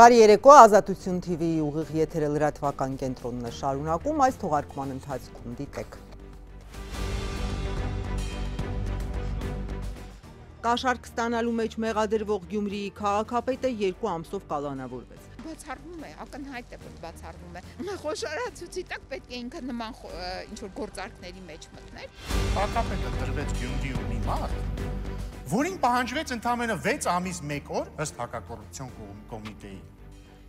Բարի երեկո, Ազատություն TV-ի ուղիղ եթերը լրատվական կենտրոնն է շարունակում, այս թողարկման ընթացքում դիտեք։ Կաշառք ստանալու մեջ մեղադրվող Գյումրիի քաղաքապետը 2 ամսով կալանավորվեց։ Բացառվում է, ակնհայտ է, որ բացառվում է։ Խոշորացուցի տակ պետք է ինքը նման ինչ-որ գործարքների մեջ մտներ։ Քաղաքապետը դրվեց Գյումրիում մի մարդ, որին պահանջվեց ընդամենը 6 ամիս 1 օր ըստ հակակոռուպցիոն կոմիտեի,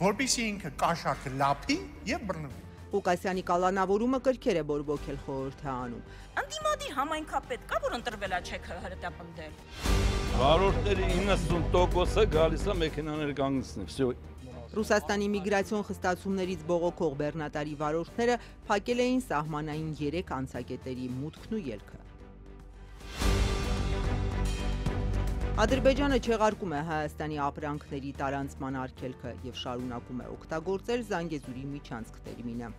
որպեսզի ինքը կաշառքը լափի եւ բռնվի։ Ղուկասյանի կալանավորումը կրքեր է բորբոքել խորհրդարանում։ Անդիմադիր համայնքապետ կա, որ ընտրվել է չեք հրետապնդել։ Վարորդների 90%-ը գալիս է մեքենաներ կանգնեցնել։ Ռուսաստանի միգրացիոն խստացումներից բողոքող բեռնատարի վարորդները փակել էին սահմանային 3 անցակետերի մուտքն ու ելքը։ Ադրբեջանը չեղարկում է Հայաստանի ապրանքների տարանցման արգելքը եւ շարունակում է օգտագործել Զանգեզուրի միջանցք տերմինը։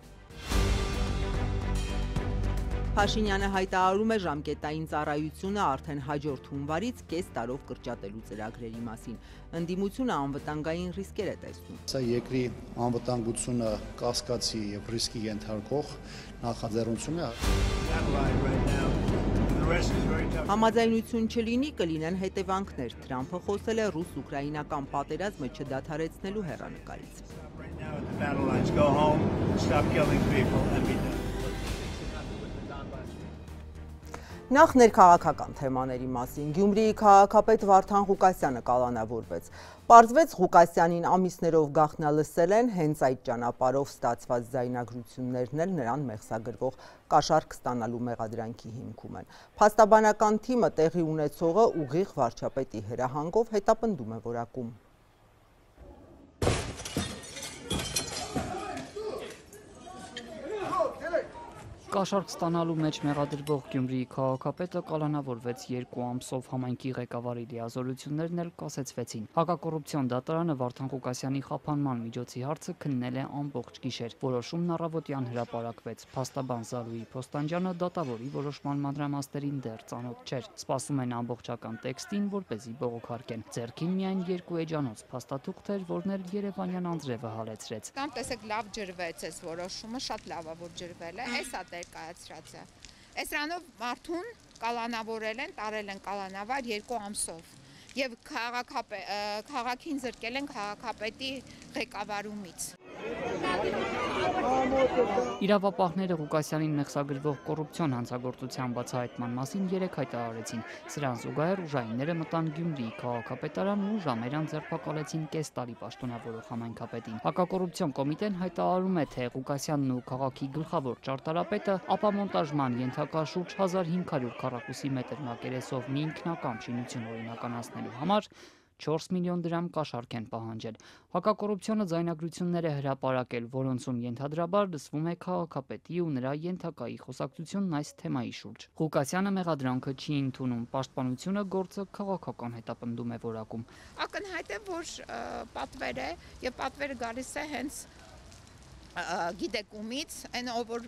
Փաշինյանը հայտարարում է ժամկետային ծառայությունը արդեն հաջորդ հունվարից կես տարով կրճատելու ծրագրերի մասին։ Ընդդիմությունը անվտանգային ռիսկեր է տեսնում։ Սա երկրի անվտանգությունը կասկածի եւ ռիսկի ենթարկող նախաձեռնություն է։ Համաձայնություն չլինի, կլինեն հետևանքներ։ Թրամփը խոսել է ռուս-ուկրաինական պատերազմը չդադարեցնելու հեռանկարից։ Նախ ներքաղաքական թեմաների մասին։ Գյումրիի քաղաքապետ Վարդան Ղուկասյանը կալանավորվեց։ Պարզվեց Ղուկասյանին ամիսներով գաղտնալսել են, հենց այդ ճանապարհով ստացված ձայնագրություններն էլ նրան մեղսագրվող կաշառք ստանալու մեղադրանքի հիմքում են։ Փաստաբանական թիմը տեղի ունեցողը ուղիղ վարչապետի հրահանգով հետապնդում է որակում։ Կաշառք ստանալու մեջ մեղադրվող Գյումրիի քաղաքապետը կալանավորվեց 2 ամսով, համայնքի ղեկավարի լիազորություններն էլ կասեցվեցին։ Հակակոռուպցիոն դատարանը Վարդան Ղուկասյանի խափանման միջոցի հարցը քննել է ամբողջ գիշեր։ Որոշումն առավոտյան հրապարակվեց։ Փաստաբան Զարուհի Փոստանջյանը դատավորի որոշման մանրամասներին դեռ ծանոթ չէր։ Սպասում են ամբողջական տեքստին, որպեսզի բողոքարկեն։ Ձեռքին միայն 2 էջանոց փաստաթուղթ էր, որն էլ երևանյան անձրևը հալեցրեց։ Կամ տեսեք լավ ջրվեց այս որոշումը, շատ լավ է, որ ջրվել է, էս է կայացրած է։ Էսրանով մարդուն կալանավորել են, տարել են կալանավար 2 ամսով եւ քաղաքին զրկել են քաղաքապետի ղեկավարումից։ Իրավապահները Ղուկասյանին մեղսագրվող կոռուպցիոն հանցագործության բացահայտման մասին 3 հայտարարեցին։ Սրան զուգահեռ ուժայինները մտան Գյումրիի քաղաքապետարանն ու ժամերան ձերբակալեցին կես տարի պաշտոնավորող համայնքապետին։ Հակակոռուպցիոն կոմիտեն հայտարարում է, թե Ղուկասյանն ու քաղաքի գլխավոր ճարտարապետը ապամոնտաժման ենթակա շուրջ 1500 քառակուսի մետր մակերեսով մի ինքնակամ շինություն օրինականացնելու համար 4 միլիոն դրամ կաշառք են պահանջել։ Հակակոռուպցիոնը ձայնագրություններ է հրապարակել, որոնցում ենթադրաբար լսվում է քաղաքապետի ու նրա ենթակայի խոսակցությունն այս թեմայի շուրջ։ Ղուկասյանը մեղադրանքը չի ընդունում, պաշտպանությունը գործը քաղաքական հետապնդում է որակում։ Ակնհայտ է, որ պատվեր է եւ պատվերը գալիս է հենց գիտեկումից, այն ով որ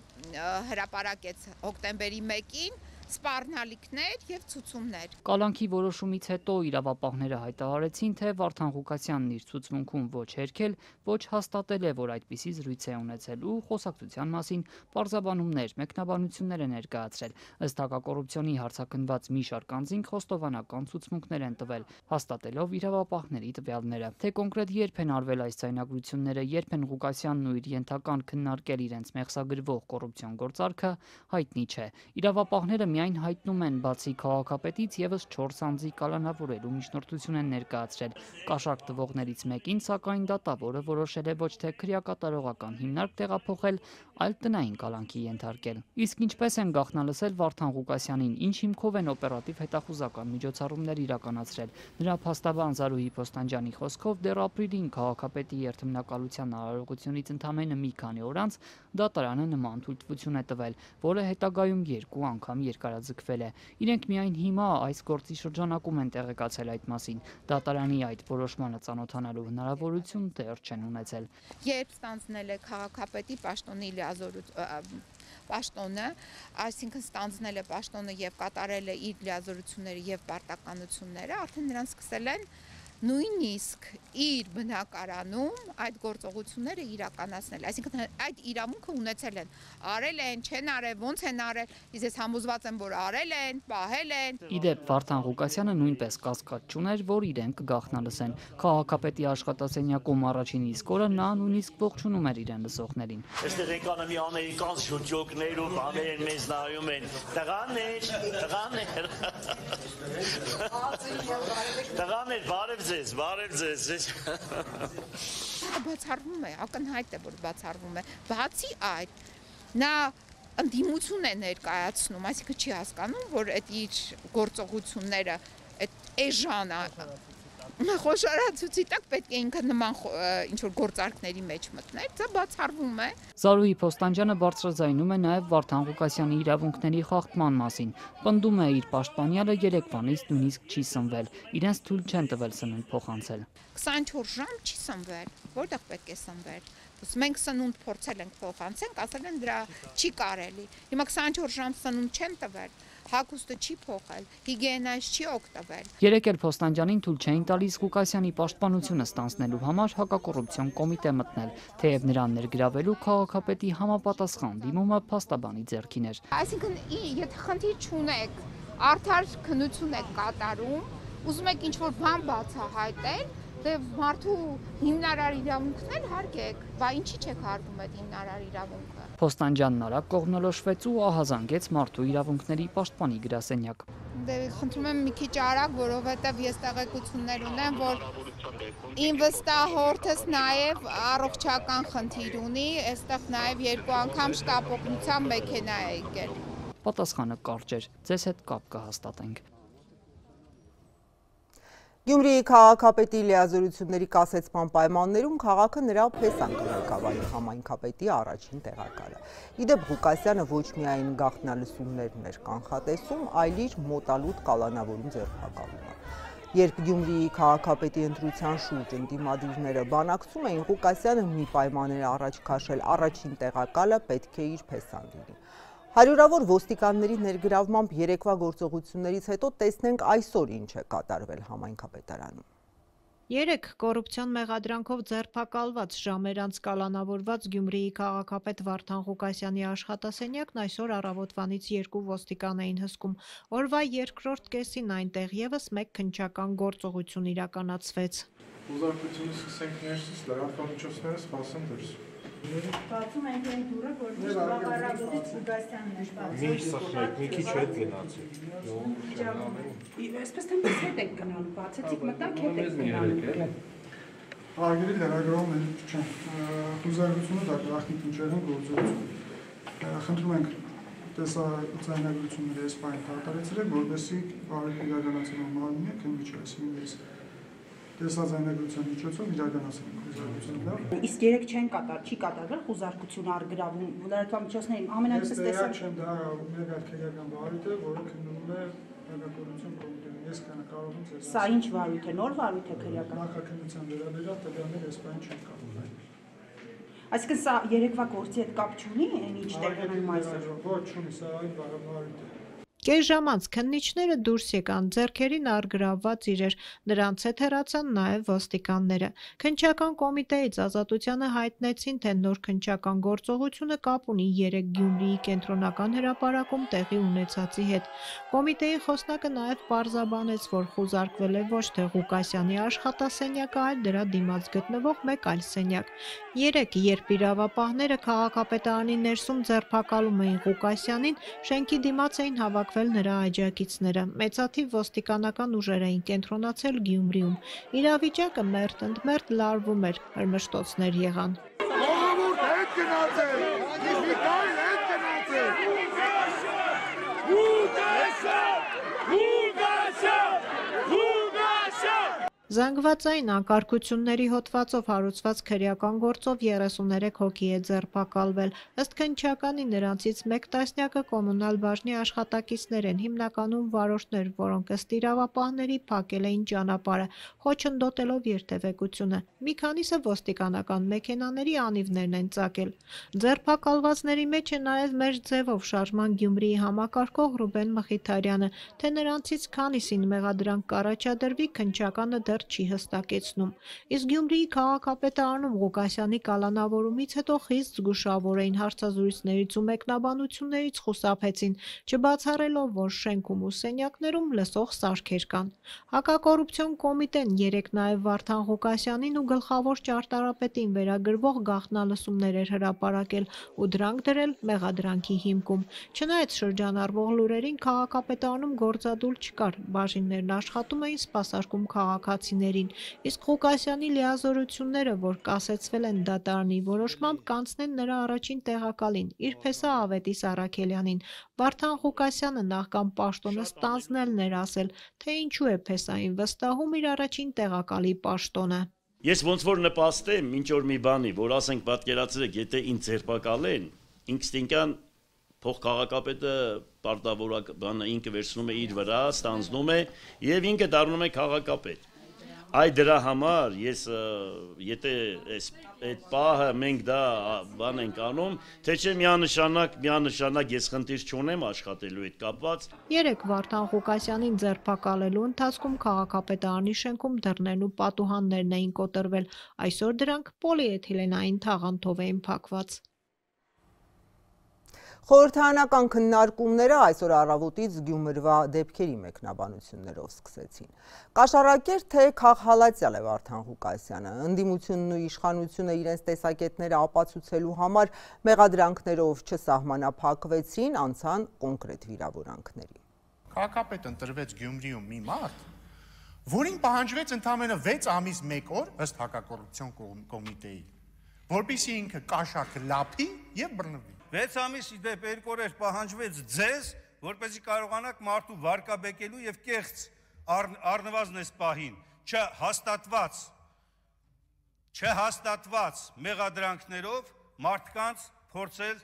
հրապարակեց հոկտեմբերի 1-ին սպառնալիքներ եւ ցուցումներ։ Կալանքի որոշումից հետո իրավապահները հայտարարեցին, թե Վարդան Ղուկասյանն իր ցուցմունքում ոչ հերքել, ոչ հաստատել է, որ այդպիսի զրույց է ունեցել ու խոսակցության մասին պարզաբանումներ, մեկնաբանություններ է ներկայացրել։ Ըստ հակակոռուպցիոնի հարցաքննված մի շարք անձինք խոստովանական ցուցմունքներ են տվել, հաստատելով իրավապահների տվյալները։ Թե կոնկրետ երբ են արվել այս ձայնագրությունները, երբ են Ղուկասյանն ու իր ենթական քննարկել իրենց մեղսագրվող կոռուպցիոն գործարքը, հայտնի չէ։ Իրավապահները միայն հայտնում են, բացի քաղաքապետից եւս 4 անձի կալանավորելու միջնորդություն են ներկայացրել։ Կաշառք տվողներից մեկին, սակայն դատավորը որոշել է ոչ թե քրեակատարողական հիմնարկ տեղափոխել, այլ տնային կալանքի ենթարկել։ Իսկ ինչպես են գաղտնալսել Վարդան Ղուկասյանին, ինչ հիմքով են օպերատիվ հետախուզական միջոցառումներ իրականացրել։ Նրա փաստաբան Զարուհի Փոստանջյանի խոսքով դեռ ապրիլին քաղաքապետի երթմնակալության արարողությունից ընդամենը մի քանի օր անց դատարանը նման թույլտվություն է տվել, որը հետագայում 2 անգամ երկարաձգվել է։ Իրենք միայն հիմա այս գործի շրջանակում են տեղեկացել այդ մասին։ Դատարանի այդ որոշմանը ծանոթանալու հնարավորություն դեռ չեն ունեցել։ Երբ ստանձնել է քաղաքապետի պաշտոնը, այսինքն ստանձնել է պաշտոնը եւ կատարել է իր լիազորությունները եւ պարտականությունները, արդեն նրանց սկսել են նույնիսկ իր բնակարանում այդ գործողությունները իրականացնել, այսինքն այդ իրավունքը ունեցել են, արել են, չեն արել, ոնց են արել, իսկ ես համոզված եմ, որ արել են, պահել են։ Իդեպ Վարդան Ղուկասյանը նույնպես կասկած չուներ, որ իրեն կգաղտնալսեն։ Քաղաքապետի աշխատասենյակում առաջին իսկ օրը նա նույնիսկ ողջունում էր իրեն լսողներին։ Այստեղ եկան մի ամերիկան շուրջոկներ ու բաներ մեզ նայում են։ Տղաներ, բարև ձեզ, բարև ձեզ։ Բացառվում է, ակնհայտ է, որ բացառվում է։ Բացի այդ, նա ընդդիմություն է ներկայացնում, այսինքն չի հասկանում, որ այդ իր գործողությունները այդ էժան խոշորացուցի տակ պետք է ինքը նման ինչ-որ գործարքների մեջ մտներ, դա բացառվում է։ Զարուհի Փոստանջյանը բարձրաձայնում է նաև Վարդան Ղուկասյանի իրավունքների խախտման մասին։ Պնդում է իր պաշտպանյալը երեկվանից նույնիսկ չի սնվել, իրենց թույլ չեն տվել սնունդ փոխանցել։ 24 ժամ չի սնվել, որտեղ պետք է սնվել։ Մենք սնունդ փորձել ենք փոխանցենք, ասել են դրա չի կարելի։ Հիմա 24 ժամ սնունդ չեն տվել, հագուստը չի փոխել, հիգիենայից չի օգտվել։ Երեկ էլ Փոստանջյանին թույլ չէին տալիս Ղուկասյանի պաշտպանությունը ստանձնելու համար հակակոռուպցիոն կոմիտե մտնել, թեև նրան ներգրավելու քաղաքապետի համապատասխան դիմումը փաստաբանի ձեռքին էր։ Այսինքն, եթե խնդիր չունեք, արդար քննություն եք կատարում, ուզում եք ինչ-որ բան բացահայտել, դե մարդու հիմնարար իրավունքն էլ հարգեք, բա ինչի՞ չեք հարգում այդ հիմնարար իրավունքը։ Փոստանջյանն արագ կողմնորոշվեց ու ահազանգեց մարդու իրավունքների պաշտպանի գրասենյակ։ Դե խնդրում եմ մի քիչ արագ, որովհետև ես տեղեկություններ ունեմ, որ իմ վստահորդս նաև առողջական խնդիր ունի, այստեղ նաև 2 անգամ շտապ օգնության մեքենա է եկել։ Պատասխանը կարճ էր, ձեզ հետ կապ կհաստատենք։ Գյումրիի քաղաքապետի լիազորությունների կասեցման պայմաններում քաղաքը նրա փեսան կներկավարի համայնքապետի առաջին տեղակալը։ Իդեպ Ղուկասյանը ոչ միայն գաղտնալսումներն էր կանխատեսում, այլ իր մոտալուտ կալանավորում ձեռնարկում։ Երբ Գյումրիի քաղաքապետի ընտրության շուրջ ընդդիմադիրները բանակցում էին, Ղուկասյանը մի պայման էր առաջ քաշել, առաջին տեղակալը պետք է իր փեսան լինի։ Հարյուրավոր ոստիկանների ներգրավմամբ երեկվա գործողություններից հետո տեսնենք այսօր ինչ է կատարվել համայնքապետարանում։ Երեկ կոռուպցիոն մեղադրանքով ձերբակալված ժամեր անց կալանավորված Գյումրիի քաղաքապետ Վարդան Ղուկասյանի աշխատասենյակն այսօր առավոտվանից 2 ոստիկան էին հսկում։ Օրվա երկրորդ կեսին այնտեղ եւս մեկ քննչական գործողություն իրականացվեց։ Ուզարկությունից սկսենք ներսից, լրատվամիջոցները սպասեն դուրս։ Բացում ենք այն դուրը, որ բավարարվեց Ղուկասյանն էր բացում։ Մի սխմեք, մի քիչ հետ գնացի։ Այսպես թե մեզ հետ եք գնանում, բացեցիք մտանք հետ եք գնանում։ Արգելի լրագրողներ, չեմ, ուզարկությունը դա գաղտնի քննչական գործողություն։ Խնդրում ենք տեսաձայնագրությունների այս բանը կատարեցրեք, որպեսզի բարի իրականացնող մարմինը քննիչի տեսաձայնագրության միջոցով իրականացնենք խուզարկությունը։ Իսկ երեք չեն չի կատարվել խուզարկություն առգրավում լրատվամիջոցներին ամենայնպես տեսա չեմ դա մեր քրեական վարույթ է, որը քննվում է հակակոռուպցիոն կոմիտեում։ Ես կարող եմ ցես։ Սա ինչ վարույթ է, նոր վարույթ է քրեական։ Նախաքննության վերաբերյալ տվյալներ այս բան չեն կարող։ Այսինքն սա երեկվա գործի հետ կապ չունի, այն ինչ տեղի ունի այսօր։ Ոչ, չունի, սա այլ վարույթ է։ Կես ժամ անց քննիչները դուրս եկան, ձեռքերին առգրավված իրեր, նրանց հետ հեռացան նաև ոստիկանները։ Քննչական կոմիտեից Ազատությանը հայտնեցին, թե նոր քննչական գործողությունը կապ ունի 3 Գյումրիի կենտրոնական հրապարակում տեղի ունեցածի հետ։ Կոմիտեի խոսնակը նաև պարզաբանեց, որ խուզարկվել է ոչ թե Ղուկասյանի աշխատասենյակը, այլ դրա դիմաց գտնվող մեկ այլ սենյակ։ Երեկ, երբ իրավապահները քաղաքապետարանի ներսում ձերբակալում էին Ղուկասյանին, շենքի դիմաց էին հավաքվել նրա աջակիցները։ Մեծաթիվ ոստիկանական ուժեր էին կենտրոնացել Գյումրիում։ Իրավիճակը մերթ ընդ մերթ լարվում էր, հրմշտոցներ եղան։ Զանգվածային անկարգությունների հոդվածով հարուցված քրեական գործով 33 հոգի է ձերբակալվել։ Ըստ քննչականի նրանցից 1 տասնյակը կոմունալ բաժնի աշխատակիցներ են, հիմնականում վարորդներ, որոնք ըստ իրավապահների փակել էին ճանապարհը, խոչընդոտելով երթևեկությունը։ Մի քանիսը ոստիկանական մեքենաների անիվներն են ծակել։ Ձերբակալվածների մեջ է նաև մեր ձևով շարժման Գյումրիի համակարգող Ռուբեն Մխիթարյանը, թե նրանցից քանիսին մեղադրանք կառաջադրվի քննչականը դեռ չի հստակեցնում։ Իսկ Գյումրիի քաղաքապետը Արնոն Ղուկասյանի կալանավորումից հետո խիստ զգուշավոր էին, հարցազրույցներից ու մեկնաբանություններից խուսափեցին, չբացառելով, որ շենքում ու սենյակներում լսող սարքեր կան։ Հակակոռուպցիոն կոմիտեն երեկ նաև Վարդան Ղուկասյանին ու գլխավոր ճարտարապետին վերագրվող գաղտնալսումներ էր հրապարակել ու դրանք դրել մեղադրանքի հիմքում։ Չնայած շրջանառվող լուրերին քաղաքապետարանում գործադուլ չկար, բաժիններն աշխատում էին սպասարկում քաղաքացիներին, իսկ Ղուկասյանի լիազորությունները, որ կասեցվել են դատարանի որոշմամբ, կանցնեն նրա առաջին տեղակալին, իր փեսա Ավետիս Առաքելյանին։ Վարդան Ղուկասյանը նախքան պաշտոնը ստանձնելն էր ասել, թե ինչու է փեսային վստահում իր առաջին տեղակալի պաշտոնը։ Ես ոնց որ նպաստեմ ինչ որ մի բանի, որ ասենք պատկերացրեք, եթե ինձ ձերբակալեն, ինստինկտյան փող քաղաքապետը պարտավորակ բանը ինքը վերցնում է իր վրա, ստանձնում է եւ ինքը դառնում է քաղաքապետ։ Այ դրա համար ես եթե այդ պահը մենք դա բան ենք անում, թե չէ միանշանակ ես խնդիր չունեմ աշխատելու հետ կապված։ Երեկ Վարդան Ղուկասյանին ձերբակալելու ընթացքում քաղաքապետարանի շենքում դռներն ու պատուհաններն էին կոտրվել, այսօր դրանք պոլիէթիլենային թաղանթով էին փակված։ Խորհրդարանական քննարկումները այսօր առավոտից Գյումրվա դեպքերի մեկնաբանություններով սկսեցին։ Կաշառակեր թե քաղհալածյալ է Վարդան Ղուկասյանը, ընդդիմությունն ու իշխանությունը իրենց տեսակետները ապացուցելու համար մեղադրանքներով չսահմանափակվեցին, անցան կոնկրետ վիրավորանքների։ Քաղաքապետ ընտրվեց Գյումրիում մի մարդ, որին պահանջվեց ընդամենը 6 ամիս 1 օր ըստ հակակոռուպցիոն կոմիտեի, որպեսզի ինքը կաշառք լափի եւ բռնվի։ 6 ամիս իդեպ 2 օրեր պահանջվեց ձեզ, որպեսզի կարողանաք մարդու վարկաբեկելու եւ կեղծ առնվազն այս պահին չհաստատված մեղադրանքներով մարդկանց փորձել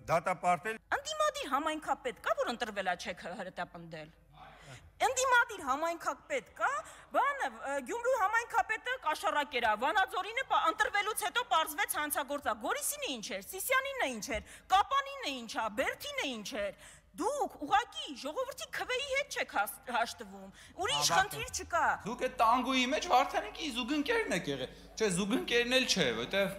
դատապարտել։ Ընդդիմադիր համայնքապետ կա, որ ընտրվել է չեք հրետապնդել։ Ընդդիմադիր համայնքապետ կա, բանը Գյումրու համայնքապետը կաշառակեր է, Վանաձորինը ընտրվելուց հետո պարզվեց հանցագործա, Գորիսինը ինչ էր, Սիսյանինը ինչ էր, Կապանինը ինչ է, Բերթինը ինչ էր։ Դուք ուղղակի ժողովրդի քվեի հետ չեք հաշտվում, ուրիշ խնդիր չկա։ Դուք այդ տանգոյի մեջ Վարդանիկի զուգընկերն եք եղել, չէ, զուգընկերն էլ չէ, որտեվ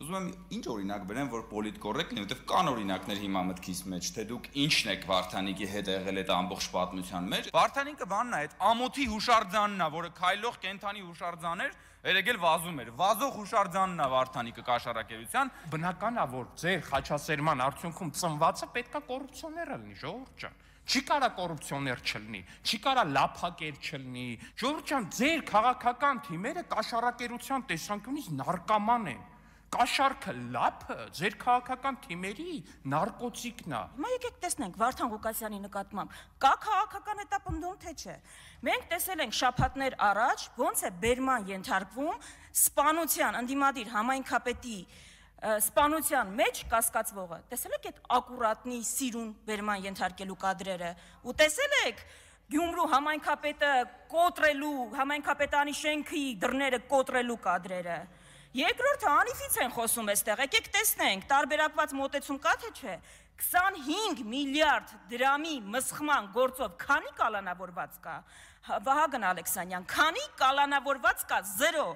ուզում եմ ինչ օրինակ բերեմ, որ պոլիտկոռեկտ լինի, որտեվ կան օրինակներ հիմա մտքիս մեջ, թե դուք ինչն եք Վարդանիկի հետ եղել այդ ամբողջ պատմության մեջ։ Վարդանիկը բանն է, այդ ամոթի հուշարձանն է, որը քայլող կենթանի հուշարձան էր, երեգել վազում էր։ Վազող հուշարձանն է Վարդանիկը կաշառակերության։ Բնական է, որ ձեր խաչասերման արդյունքում ծնվածը պետքա կոռուպցիոներ լինի, ժողովուրդ ջան։ Չի կարա կոռուպցիոներ չլինի, չի կարա լափակեր չլինի։ Ժողովուրդ ջան, ձեր քաղաքական թիմերը կաշառակերության տեսանկյունից նարկոման են։ Կաշառքը լափը ձեր քաղաքական թիմերի նարկոտիկն է։ Հիմա եկեք տեսնենք Վարդան Ղուկասյանի նկատմամբ կա քաղաքական հետապնդում թե չէ։ Մենք տեսել ենք շաբաթներ առաջ ոնց է բերման ենթարկվում սպանության ընդդիմադիր համայնքապետի սպանության մեջ կասկածվողը։ Տեսել եք այդ ակուրատնի սիրուն բերման ենթարկելու կադրերը ու տեսել եք Գյումրու համայնքապետը կոտրելու համայնքապետանի շենքի դռները կոտրելու կադրերը։ Երկրորդը անիվից են խոսում այստեղ, եկեք տեսնենք, տարբերակված մոտեցում կա թե չէ, 25 միլիարդ դրամի մսխման գործով քանի կալանավորված կա, Վահագն Ալեքսանյան, քանի կալանավորված կա, 0։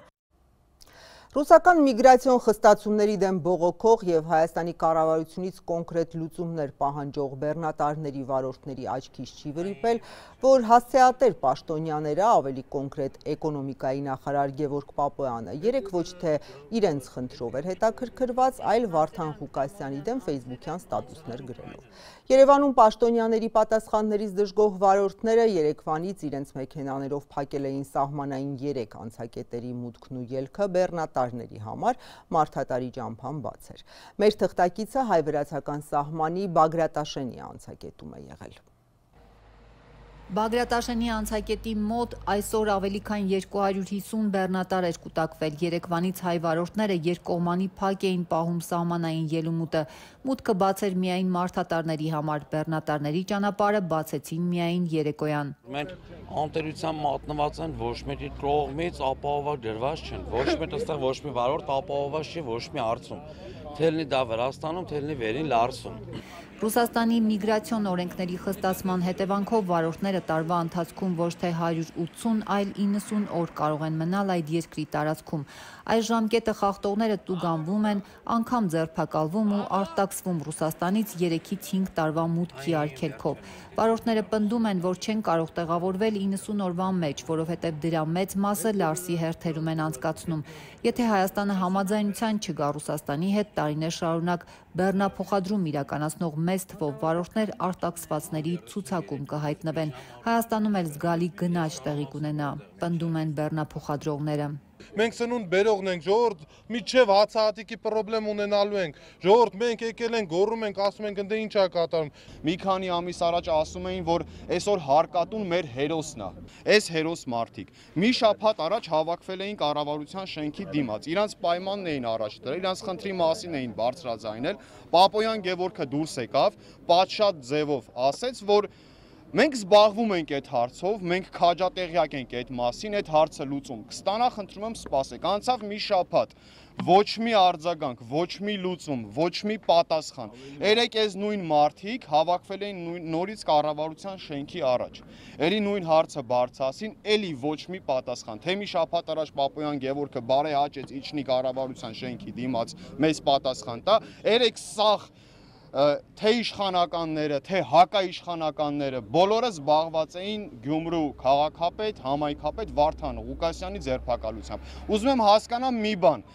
Ռուսական միգրացիոն խստացումների դեմ բողոքող եւ Հայաստանի կառավարությունից կոնկրետ լուծումներ պահանջող բեռնատարների վարորդների աչքից չի վրիպել, որ հասցեատեր պաշտոնյաները, ավելի կոնկրետ էկոնոմիկայի նախարար Գևորգ Պապոյանը, երեք ոչ թե իրենց խնդրով էր հետաքրքրված, այլ Վարդան Ղուկասյանի դեմ ֆեյսբուքյան ստատուսներ գրելով։ Երևանում պաշտոնյաների պատասխաններից դժգոհ վարորդները երեկվանից իրենց մեքենաներով փակել էին սահմանային 3 անցակետերի մուտքն ու ելքը, բեռնատարների համար մարդատարի ճամփան բաց էր։ Մեր թղթակիցը հայ-վրացական սահմանի Բագրատաշենի անցակետում է եղել։ Բագրատաշենի անցակետի մոտ այսօր ավելի քան 250 բեռնատար էր կուտակվել։ Երեկվանից հայ վարորդները երկկողմանի փակ էին պահում սահմանային ելումուտը։ Մուտքը բաց էր միայն մարդատարների համար, բեռնատարների ճանապարհը բացեցին միայն երեկոյան։ Մենք անտերության մատնված են, ոչ մի կողմից ապահովված դրված չեն, ոչ մի այստեղ ոչ մի վարորդ ապահովված չի, ոչ մի հարցում։ Թե լինի դա Վրաստանում, թե լինի վերին Լարսում։ Ռուսաստանի միգրացիոն օրենքների խստացման հետևանքով վարորդները տարվա ընթացքում ոչ թե 180, այլ 90 օր կարող են մնալ այդ երկրի տարածքում։ Այս ժամկետը խախտողները տուգանվում են, անգամ ձերբակալվում ու արտաքսվում Ռուսաստանից 3-ից 5 տարվա մուտքի արգելքով։ Վարորդները պնդում են, որ չեն կարող տեղավորվել 90 օրվա մեջ, որովհետև դրա մեծ մասը Լարսի հերթերում են անցկացնում։ Եթե Հայաստանը համաձայնության չգա Ռուսաստանի հետ, տարիներ շարունակ բեռնափոխադրում իրականացնող մեծ թվով վարորդներ արտաքսվածների ցուցակում կհայտնվեն։ Հայաստանում էլ զգալի գնաճ տեղի կունենա, պնդում են բեռնափոխադրողները։ Մենք սնունդ բերողն ենք, ժողովուրդ, միջև հացահատիկի պրոբլեմ ունենալու ենք։ Ժողովուրդ, մենք եկել ենք, գոռում ենք, ասում ենք, ընդ ինչ է կատարում։ Մի քանի ամիս առաջ ասում էին, որ այսօր հարկատուն մեր հերոսն է։ Այս հերոս մարդիկ մի շաբաթ առաջ հավաքվել էին կառավարության շենքի դիմաց։ Իրանց պայմանն էին առաջ դրել, իրանց խնդրի մասին էին բարձրաձայնել։ Պապոյան Գևորգը դուրս եկավ, պատշաճ ձևով ասեց, որ մենք զբաղվում ենք այդ հարցով, մենք քաջատեղյակ ենք այդ մասին, այդ հարցը լուծում կստանա, խնդրում եմ սպասեք։ Անցավ մի շաբաթ, ոչ մի արձագանք, ոչ մի լուծում, ոչ մի պատասխան։ Երեք այս նույն մարդիկ հավաքվել էին նորից կառավարության շենքի առաջ։ Էլի նույն հարցը բարձրացին, էլի ոչ մի պատասխան։ Թե մի շաբաթ առաջ Պապոյան Գևորգը բարեհաճեց իջնի կառավարության շենքի դիմաց մեծ պատասխան տա, երեք սաղ թե իշխանականները, թե հակաիշխանականները բոլորը զբաղված էին Գյումրու քաղաքապետ, համայնքապետ Վարդան Ղուկասյանի ձերբակալությամբ։ Ուզում եմ հասկանամ մի բան,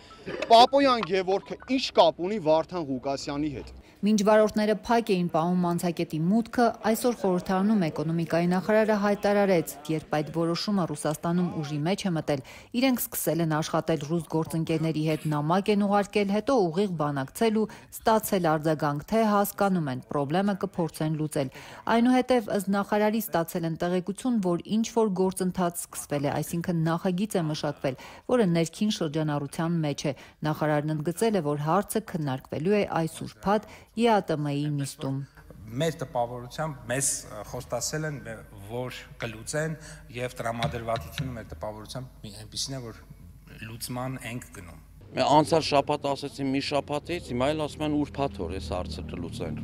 Պապոյան Գևորգը ինչ կապ ունի Վարդան Ղուկասյանի հետ։ Մինչ վարորդները փակ էին պահում անցակետի մուտքը, այսօր խորհրդարանում էկոնոմիկայի նախարարը հայտարարեց, երբ այդ որոշումը Ռուսաստանում ուժի մեջ է մտել, իրենք սկսել են աշխատել ռուս գործընկերների հետ նամակ են ուղարկել, հետո ուղիղ բանակցել ու ստացել արձագանք, թե հասկանում են, պրոբլեմը կփորձեն լուծել։ Այնուհետև ըստ նախարարի ստացել են տեղեկություն, որ ինչ որ գործընթաց սկսվել է, այսինքն նախագիծ է մշակվել, որը ներքին շրջանառության մեջ է։ Նախարարն ընդգծել է, որ հարցը քննարկվելու է այս ուրբաթ ԵԱՏՄ-ի նիստում։ Մեր տպավորությամբ մեզ խոստացել են, որ կլուծեն եւ տրամադրվածությունը մեր տպավորությամբ այնպեսին է, որ լուծման ենք գնում։ Անցյալ շաբաթ ասեցին մի շաբաթից, հիմա էլ ասում են ուրբաթ օր այս հարցը կլուծեն։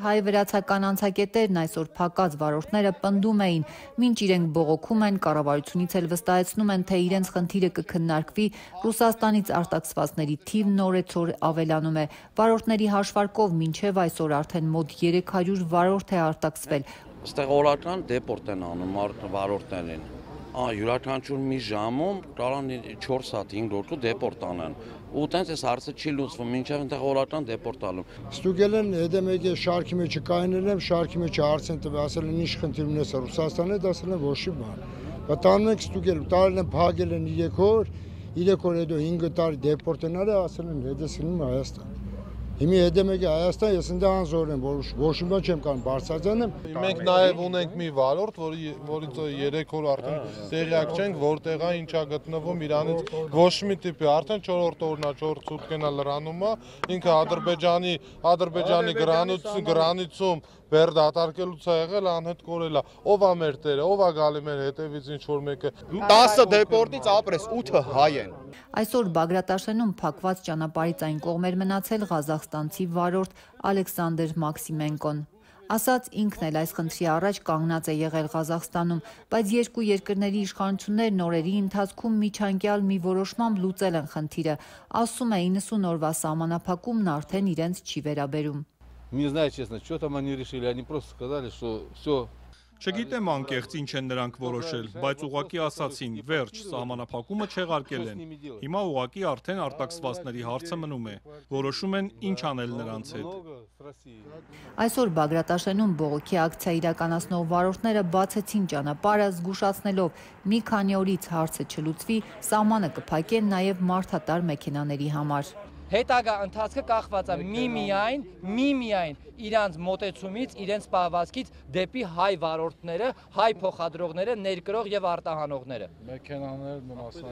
Հայ-վրացական անցակետերն այսօր փակած վարորդները պնդում էին, մինչ իրենք բողոքում են, կառավարությունից էլ վստահեցնում են, թե իրենց խնդիրը կքննարկվի, Ռուսաստանից արտաքսվածների թիվն օրեցօր ավելանում է։ Վարորդների հաշվարկով մինչև այսօր արդեն մոտ 300 վարորդ է արտաքսվել։ Այստեղ օրական դեպորտ են անում վարորդներին։ Յուրաքանչյուր մի ժամում կարան 4 հատ 5 րոպե դեպորտ անեն։ Ու տենց այս հարցը չի լուծվում, մինչև այնտեղ օրական դեպորտ ալում։ Ստուգել են հետամեկի շարքի մեջ կայանել եմ, շարքի մեջ հարց են տվել, ասել են ինչ խնդիր ունես Ռուսաստանի, ասել են ոչ մի բան։ Բտանում ենք ստուգել, տարել են փակել են 3 օր հետո 5 տարի դեպորտ են արել, ասել են հետեսնում Հայաստան։ Հիմի հետամեկի Հայաստան, ես ընդ անզոր եմ, որ ոչ մի բան չեմ կարող բարձրացնել։ Մենք նաև ունենք մի վարորդ, որից 3 օր արդեն տեղյակ չենք, որտեղ է ինչա գտնվում, իրանից ոչ մի տիպի, արդեն 4-րդ օրն է, 4 սուտկենա լրանում է, ինքը Ադրբեջանի գրանիցում բեր դատարկելուց է եղել, անհետ կորել է։ Ով է մեր տերը, ով է գալի մեր հետևից ինչ որ մեկը։ 10 դեպորտից ապրես 8-ը հայ են։ Այսօր Բագրատաշենում փակված ճանապարհից այն կողմեր մնացել ղազախստանցի վարորդ Ալեքսանդր Մաքսիմենկոն։ Ասաց ինքն էլ այս խնդրի առաջ կանգնած է եղել Ղազախստանում, բայց երկու երկրների իշխանություններն օրերի ընթացքում միջանկյալ մի որոշմամբ լուծել են խնդիրը։ Ասում է 90 օրվա սահմանափակումն արդեն իրենց չի վերաբերում։ Не знаю, честно, что там они решили, они просто сказали, что все. Չգիտեմ անկեղծ ինչ են նրանք որոշել, բայց ուղղակի ասացին, վերջ, սահմանափակումը չեղարկել են։ Հիմա ուղղակի արդեն արտաքսվածների հարցը մնում է։ Որոշում են ինչ անել նրանց հետ։ Այսօր Բագրատաշենում բողոքի ակցիա իրականացնող վարորդները բացեցին ճանապարհը, զգուշացնելով մի քանի օրից հարցը չլուծվի, սահմանը կփակեն նաև մարդատար մեքենաների համար։ Հետագա ընթացքը կախված է միմիայն իրանց մոտեցումից, իրենց պահվածքից դեպի հայ վարորդները, հայ փոխադրողները, ներկրող եւ արտահանողները։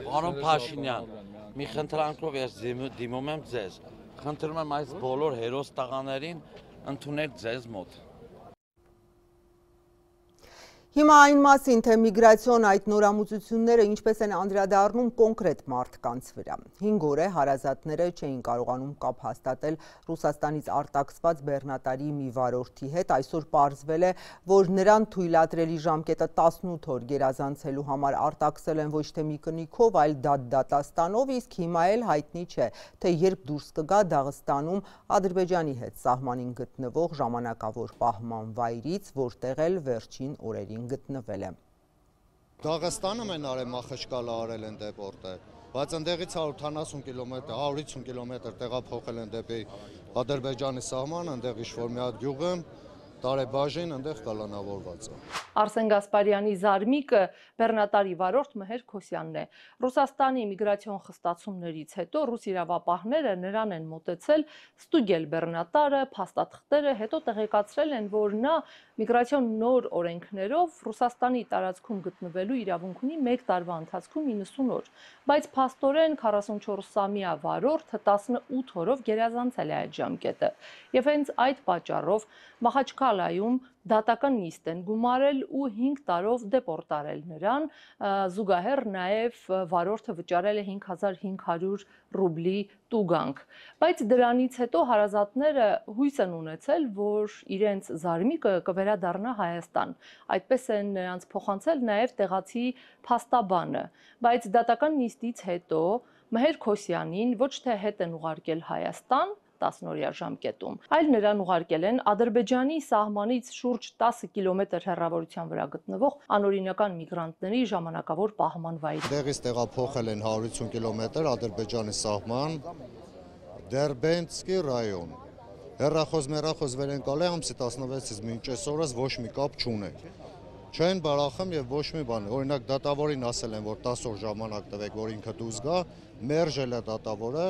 Պարոն Փաշինյան, մի խնդրանքով ես դիմում եմ ձեզ։ Խնդրում եմ այս բոլոր հերոս տղաներին ընդունել ձեզ մոտ։ Հիմա այն մասին, թե միգրացիոն այդ նորամուծությունները ինչպես են անդրադառնում կոնկրետ մարդկանց վրա։ 5 օր է հարազատները չէին կարողանում կապ հաստատել Ռուսաստանից արտաքսված բեռնատարի մի վարորդի հետ, այսօր պարզվել է, որ նրան թույլատրելի ժամկետը 18 օր գերազանցելու համար արտաքսել են ոչ թե մի կնիքով, այլ դատաստանով, իսկ հիմա էլ հայտնի չէ, թե երբ դուրս կգա Դաղստանում Ադրբեջանի հետ սահմանին գտնվող ժամանակավոր պահման վայրից, որտեղ էլ վերջին օրերին գտնվել է։ Դաղստանը մեն արել Մախաչկալա արել են դեպորտը, բայց ընդեղից 170 կիլոմետր, 150 կիլոմետր տեղափոխել են դեպի Ադրբեջանի սահման, ընդեղ ինչ-որ մի հատ գյուղ տարեբաժին ընդեղ կալանավորված է։ Արսեն Գասպարյանի զարմիկը բեռնատարի վարորդ Մհեր Քոսյանն է։ Ռուսաստանի միգրացիոն խստացումներից հետո ռուս իրավապահները նրան են մոտեցել ստուգել բեռնատարը, փաստաթղթերը, հետո տեղեկացրել են, որ նա միգրացիոն նոր օրենքներով Ռուսաստանի տարածքում գտնվելու իրավունք ունի 1 տարվա ընթացքում 90 օր, բայց փաստորեն 44-ամյա վարորդը 18 օրով գերազանցել է այդ ժամկետը։ Եվ հենց այդ պատճառով Մախաչկալայում դատական նիստ են գումարել ու 5 տարով դեպորտարել նրան, զուգահեռ նաև վարորդը վճարել է 5500 ռուբլի տուգանք։ Բայց դրանից հետո հարազատները հույս են ունեցել, որ իրենց զարմիկը կվերադառնա Հայաստան։ Այդպես են նրանց փոխանցել նաև տեղացի փաստաբանը, բայց դատական նիստից հետո Մհեր Քոսյանին ոչ թե հետ են ուղարկել Հայաստան 10-օրյա ժամկետում, այլ նրան ուղարկել են Ադրբեջանի սահմանից շուրջ 10 կիլոմետր հեռավորության վրա գտնվող անօրինական միգրանտների ժամանակավոր պահման վայր։ Տեղից տեղափոխել են 150 կիլոմետր Ադրբեջանի սահման, Դերբենցկի ռայոն։ Հեռախոս վերընկալ է ամսի 16-ից մինչ այսօրս ոչ մի կապ չունենք։ Չեն բարախում եւ ոչ մի բան։ Օրինակ դատավորին ասել են, որ 10 օր ժամանակ տվեք, որ ինքը դուրս գա, մերժել է դատավորը,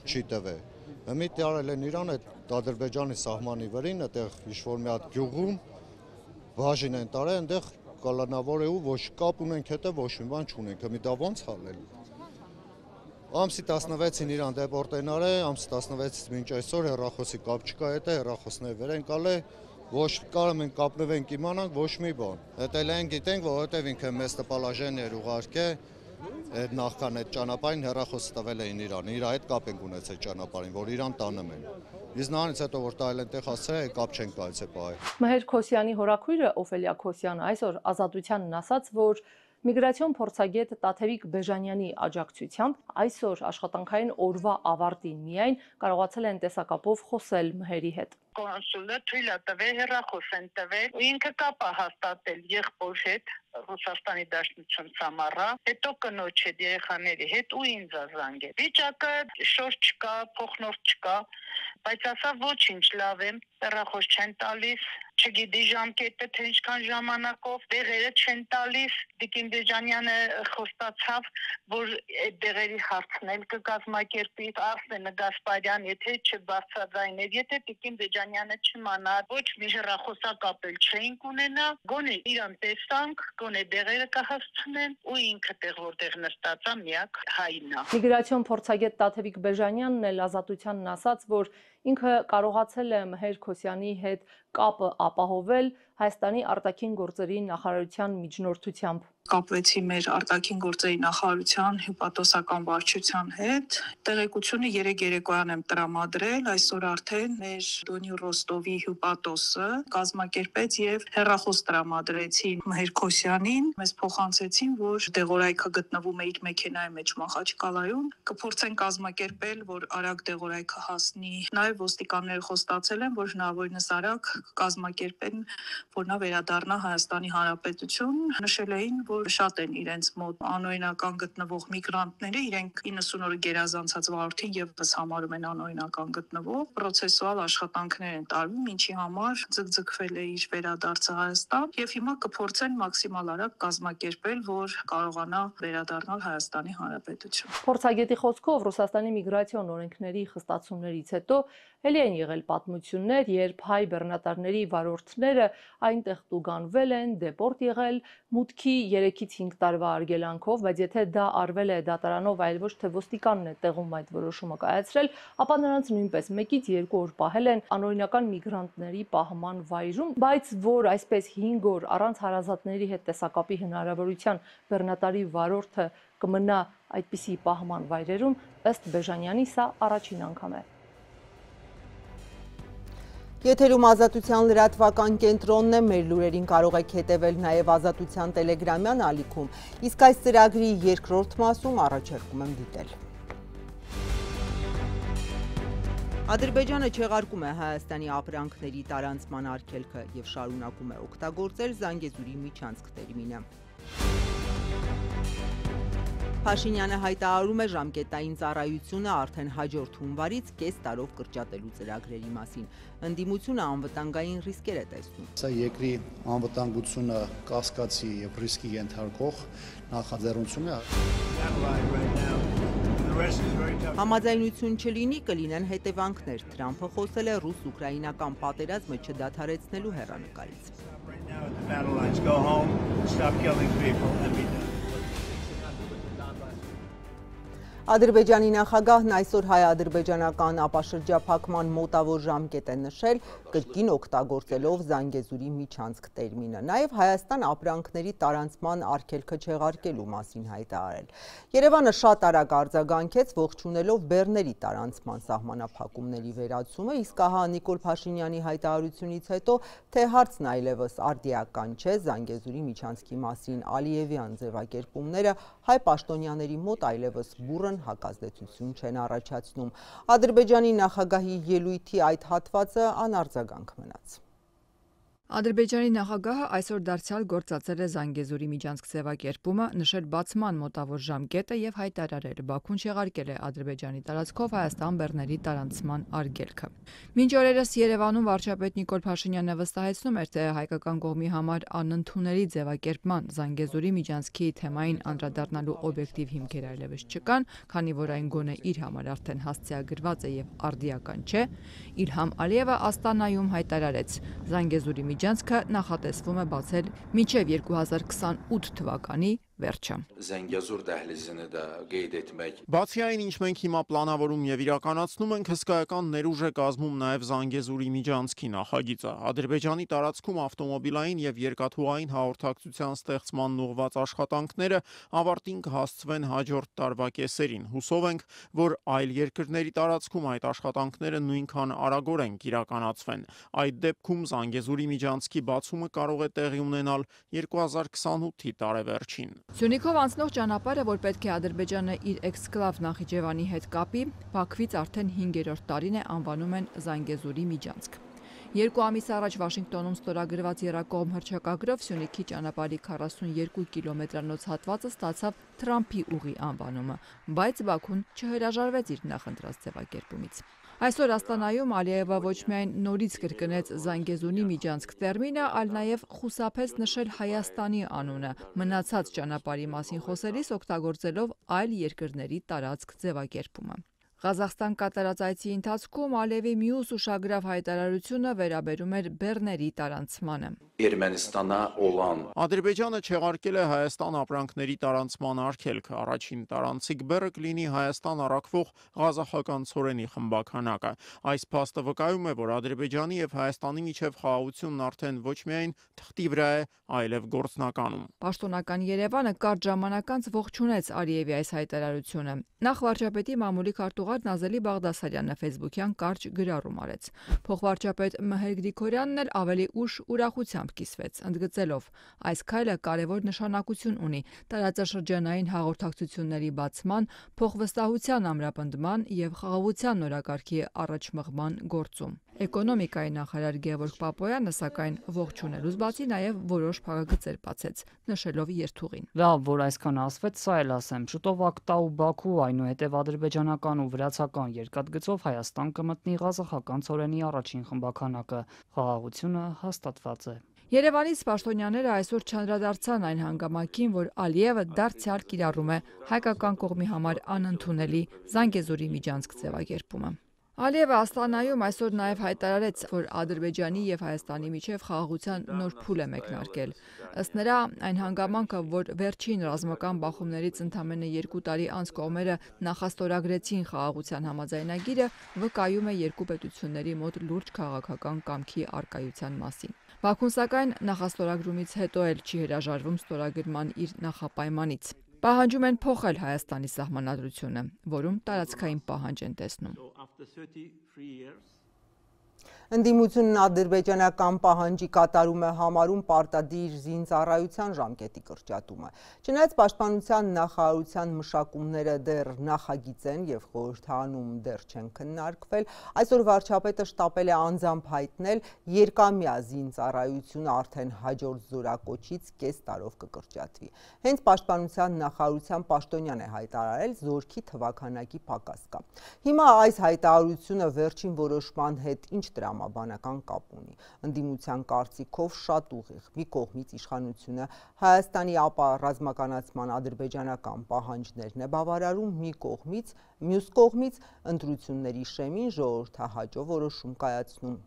չի տվել։ Մի տարել են իրան այդ Ադրբեջանի սահմանի վրին, այդտեղ ինչ-որ մի հատ գյուղում բաժին են տարել, այնտեղ կալանավոր է ու ոչ կապ ունենք հետը ոչ մի բան չունենք, մի դա ոնց հալել։ Ամսի 16-ին իրան դեպորտեն արել, ամսի 16-ից մինչ այսօր հեռախոսի կապ չկա, հետը հեռախոսները վեր են կալել, ոչ կարող ենք կապնվենք իմանանք ոչ մի բան։ Հետո էլ գիտենք, որովհետև ինքը մեծ տպալաժեն էր ուղարկել այդ նախքան այդ ճանապարհին հեռախոս տվել էին իրան, իր հետ կապ ենք ունեցել ճանապարհին, որ իրան տանում են։ Իսկ նրանից հետո որ տալ են տեղ հասցրել, կապ չենք տալիս է պահի։ Մհեր Քոսյանի հորաքույրը Օֆելիա Քոսյանը այսօր Ազատությանն ասաց, որ միգրացիոն փորձագետ Տաթևիկ Բեժանյանի աջակցությամբ այսօր աշխատանքային օրվա ավարտին միայն կարողացել են տեսակապով խոսել Մհերի հետ։ Կոնսուլը թույլ է տվել հեռախոս են տվել ու ինքը կապ է հաստատել եղբոր հետ Ռուսաստանի Դաշնություն Սամարա, հետո կնոջ հետ, երեխաների հետ ու ինձ զանգել։ Վիճակը շոր չկա, փոխնորդ չկա, բայց ասա ոչինչ լավ եմ, հեռախոս չեն տալիս, չգիտի ժամկետը թե ինչքան ժամանակով, դեղերը չեն տալիս։ Տիկին Բեժանյանը խոստացավ, որ այդ դեղերի հարցն էլ կկազմակերպի, Արսեն Գասպարյան, եթե չբարձրաձայներ, եթե Տիկին Բեժանյանը չիմանար, ոչ մի հեռախոսակապ էլ չէինք ունենա, գոնե իրան տեսանք, գոնե դեղերը կհասցնեն ու ինքը տեղ որտեղ նստած է միակ հայն է։ Միգրացիոն փորձագետ Տաթևիկ Բեժանյանն էլ Ազատությանն ասաց, որ ինքը կարողացել է Մհեր Քոսյանի հետ կապը ապահովել Հայաստանի արտաքին գործերի նախարարության միջնորդությամբ։ Կապվեցի մեր արտաքին գործերի նախարարության հյուպատոսական վարչության հետ։ Տեղեկությունը 3 երեկոյան եմ տրամադրել, այսօր արդեն մեր Դոնի Ռոստովի հյուպատոսը կազմակերպեց եւ հեռախոս տրամադրեցին Մհեր Քոսյանին։ Մեզ փոխանցեցին, որ դեղորայքը գտնվում է իր մեքենայի մեջ Մախաչկալայում։ Կփորձեն կազմակերպել, որ արագ դեղորայքը հասնի։ Նաեւ ոստիկանները խոստացել են, որ հնարավորինս արագ կազմակերպեն, որ նա վերադառնա Հայաստանի Հանրապետություն։ Նշել էին, որ շատ են իրենց մոտ անօրինական գտնվող միգրանտները, իրենք 90 օր գերազանցած վարորդին եւս համարում են անօրինական գտնվող, պրոցեսուալ աշխատանքներ են տարվում, ինչի համար ձգձգվել է իր վերադարձը Հայաստան եւ հիմա կփորձեն մաքսիմալ արագ կազմակերպել, որ կարողանա վերադառնալ Հայաստանի Հանրապետություն։ Փորձագետի խոսքով Ռուսաստանի միգրացիոն օրենքների խստացումներից հետո ելի են եղել պատմություններ, երբ հայ բեռնատարների վարորդները այնտեղ տուգանվել են, դեպորտ եղել, մուտքի 3-ից 5 տարվա արգելանքով, բայց եթե դա արվել է դատարանով, այլ ոչ թե ոստիկանն է տեղում այդ որոշումը կայացրել, ապա նրանց նույնպես 1-ից 2 օր պահել են անօրինական միգրանտների պահման վայրում, բայց որ այսպես 5 օր առանց հարազատների հետ տեսակապի հնարավորության բեռնատարի վարորդը կմնա այդպիսի պահման վայրերում, ըստ Բեժանյանի սա առաջին անգամ է։ Եթերում Ազատության լրատվական կենտրոնն է, մեր լուրերին կարող եք հետևել նաև Ազատության տելեգրամյան ալիքում, իսկ այս ծրագրի երկրորդ մասում առաջարկում եմ դիտել։ Ադրբեջանը չեղարկում է Հայաստանի ապրանքների տարանցման արգելքը և շարունակում է օգտագործել Զանգեզուրի միջանցք տերմինը։ Փաշինյանը հայտարարում է ժամկետային ծառայությունը արդեն հաջորդ հունվարից կես տարով կրճատելու ծրագրերի մասին։ Ընդդիմությունը անվտանգային ռիսկեր է տեսնում։ Սա երկրի անվտանգությունը կասկածի եւ ռիսկի ենթարկող նախաձեռնություն է։ Համաձայնություն չլինի, կլինեն հետևանքներ։ Թրամփը խոսել է ռուս-ուկրաինական պատերազմը չդադարեցնելու հեռանկարից։ Ադրբեջանի նախագահն այսօր հայ-ադրբեջանական ապաշրջափակման մոտավոր ժամկետ է նշել, կրկին օգտագործելով Զանգեզուրի միջանցք տերմինը, նաև Հայաստան ապրանքների տարանցման արգելքը չեղարկելու մասին հայտարարել։ Երևանը շատ արագ արձագանքեց, ողջունելով բեռների տարանցման սահմանափակումների վերացումը, իսկ ահա Նիկոլ Փաշինյանի հայտարարությունից հետո, թե հարցն այլևս արդիական չէ, Զանգեզուրի միջանցքի մասին Ալիևյան ձևակերպումները հայ պաշտոնյաների մոտ այլևս բուռն հակազդեցություն չեն առաջացնում։ Ադրբեջանի նախագահի ելույթի այդ հատվածը անարձագանք մնաց։ Ադրբեջանի նախագահը այսօր դարձյալ գործածել է Զանգեզուրի միջանցք ձևակերպումը, նշել բացման մոտավոր ժամկետը եւ հայտարարել Բաքուն չեղարկել է Ադրբեջանի տարածքով Հայաստան բեռների տարանցման արգելքը։ Մինչ օրերս Երևանում վարչապետ Նիկոլ Փաշինյանը վստահեցնում էր, թե հայկական կողմի համար անընդունելի ձևակերպման Զանգեզուրի միջանցքի թեմային անդրադառնալու օբյեկտիվ հիմքեր այլևս չկան, քանի որ այն գոնե իր համար արդեն հասցեագրված է եւ արդիական չէ, Իլհամ Ալիևը Աստանայում հայտարարեց Զանգեզուրի միջանցքը նախատեսվում է բացել մինչև 2028 թվականի վերջը։ Զանգեզուր դահլիզինը դա գեյդ etmək։ Բացի այն, ինչ մենք հիմա պլանավորում եւ իրականացնում ենք, հսկայական ներուժ է կազմում նաեւ Զանգեզուրի միջանցքի նախագիծը։ Ադրբեջանի տարածքում ավտոմոբիլային եւ երկաթուղային հաղորդակցության ստեղծման ուղղված աշխատանքները ավարտին կհասցվեն հաջորդ տարվա կեսերին։ Հուսով ենք, որ այլ երկրների տարածքում այդ աշխատանքները նույնքան արագորեն կիրականացվեն։ Այդ դեպքում Զանգեզուրի միջանցքի բացումը կարող է տեղի ունենալ 2028-ի տարեվերջին։ Սյունիքով անցնող ճանապարհը, որ պետք է Ադրբեջանը իր էքսկլավ Նախիջևանի հետ կապի, Բաքվից արդեն 5-րդ տարին է անվանում են Զանգեզուրի միջանցք։ 2 ամիս առաջ Վաշինգտոնում ստորագրված եռակողմ հռչակագրով Սյունիքի ճանապարհի 42 կիլոմետրանոց հատվածը ստացավ Թրամփի ուղի անվանումը, բայց Բաքուն չհրաժարվեց իր նախընտրած ձևակերպումից։ Այսօր Աստանայում Ալիևը ոչ միայն նորից կրկնեց Զանգեզուրի միջանցք տերմինը, այլ նաև խուսափեց նշել Հայաստանի անունը, մնացած ճանապարհի մասին խոսելիս օգտագործելով այլ երկրների տարածք ձևակերպումը։ Ղազախստան կատարած այցի ընթացքում Ալիևի մյուս ուշագրավ հայտարարությունը վերաբերում էր բեռների տարանցմանը։ Ermənistan'a olan Ադրբեջանը չեղարկել է Հայաստան ապրանքների տարանցման արգելքը, առաջին տարանցիկ բեռը կլինի Հայաստան առաքվող ղազախական ցորենի խմբականակը։ Այս փաստը վկայում է, որ Ադրբեջանի եւ Հայաստանի միջև խաղաղությունն արդեն ոչ միայն թղթի վրա է, այլև գործնականում։ Պաշտոնական Երևանը կարճ ժամանակ անց ողջունեց Ալիևի այս հայտարարությունը։ Նախ վարչապետի մամուլի քարտուղար Նազելի Բաղդասարյանը Facebook-յան կարճ գրառում արեց։ Փոխվարչապետ Մհեր Գրիգորյանն էլ ավելի ուշ ուրախությամբ կիսվեց, ընդգծելով. այս քայլը կարևոր նշանակություն ունի տարածաշրջանային հաղորդակցությունների բացման, փոխվստահության ամրապնդման եւ խաղաղության նորակարգի առաջմղման գործում։ Էկոնոմիկայի նախարար Գևորգ Պապոյանը սակայն ողջունելուց բացի նաև որոշ փակագծեր բացեց, նշելով երթուղին։ Լավ, որ այսքան ասվեց, սա էլ ասեմ, շուտով Ակտա ու Բաքու, այնուհետև ադրբեջանական ու վրացական երկաթգծով Հայաստան կմտնի ղազախական ցորենի առաջին խմբականակը։ Խաղաղությունը հաստատված է։ Երևանից պաշտոնյաները այսօր չանդրադարձան այն հանգամանքին, որ Ալիևը դարձյալ կիրառում է հայկական կողմի համար անընդունելի Զանգեզուրի միջանցք ձևակերպումը։ Ալիևը Աստանայում այսօր նաև հայտարարեց, որ Ադրբեջանի եւ Հայաստանի միջև խաղաղության նոր փուլ է մեկնարկել։ Ըստ նրա, այն հանգամանքը, որ վերջին ռազմական բախումներից ընդամենը 2 տարի անց կողմերը նախաստորագրեցին խաղաղության համաձայնագիրը, վկայում է երկու պետությունների մոտ լուրջ քաղաքական կամքի առկայության մասին։ Բաքուն սակայն նախաստորագրումից հետո էլ չի հրաժարվում ստորագրման իր նախապայմանից։ Պահանջում են փոխել Հայաստանի սահմանադրությունը, որում տարածքային պահանջ են տեսնում։ Ընդդիմությունն ադրբեջանական պահանջի կատարում է համարում պարտադիր զինծառայության ժամկետի կրճատումը։ Չնայած պաշտպանության նախարարության մշակումները դեռ նախագիծ են եւ խորհրդանում դեռ չեն քննարկվել, այսօր վարչապետը շտապել է անձամբ հայտնել երկամյա զինծառայությունը արդեն հաջորդ զորակոչից կես տարով կկրճատվի։ Հենց պաշտպանության նախարարության պաշտոնյան է հայտարարել զորքի թվաքանակի պակաս կա։ Հիմա այս հայտարարությունը վերջին որոշման հետ ինչ տրամաբանական կապ ունի։ Ընդդիմության կարծիքով շատ ուղիղ։ Մի կողմից իշխանությունը Հայաստանի ապա ռազմականացման ադրբեջանական պահանջներն է բավարարում, մյուս կողմից ընտրությունների շեմին ժողովրդահաճո որոշում կայացնում։